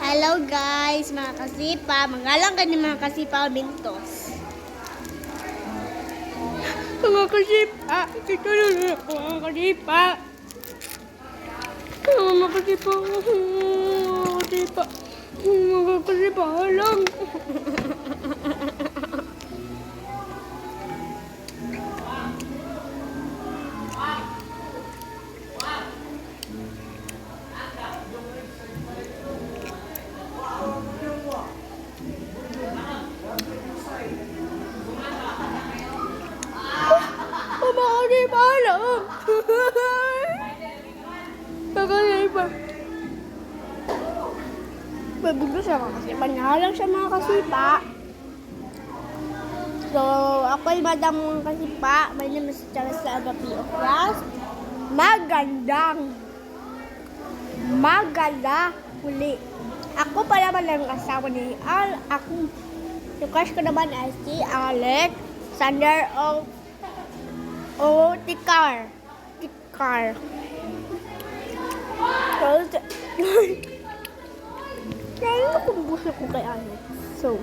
Hello guys, mga kasipa. Magalang ka ni mga kasipa Mintos. Mga kasipa, ito na ako mga kasipa. Mga kasipa, mga kasipa lang. Babugo siya mga kasipa. Nangalang siya mga kasipa. So, ako ay madam mga kasipa. My name is Charles Agapi of Ras. Maganda huli. Ako pa naman ang kasama ni Al. Ako, yung crush ko naman ay si Alex Sander o Tikar. So, kaya kung gusto ko kay Alex. So,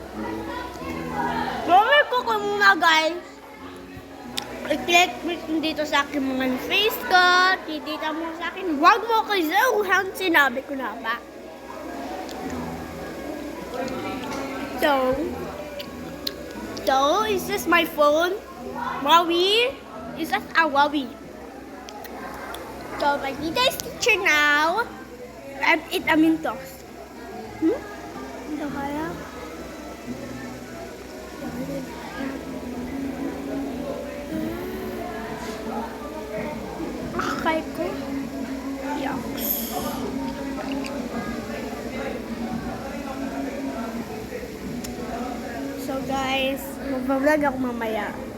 gawin ko muna guys. I-click dito sa akin mga face ko. Titita mo sa akin. Huwag mo kayo zauhan. Sinabi ko na ba? So, is this my phone? Huawei? Is that a Huawei? So, my data is teacher now. I'm it a Mintos. Ito kaya? Akay ko. Yucks. So guys, mag-vlog ako mamaya.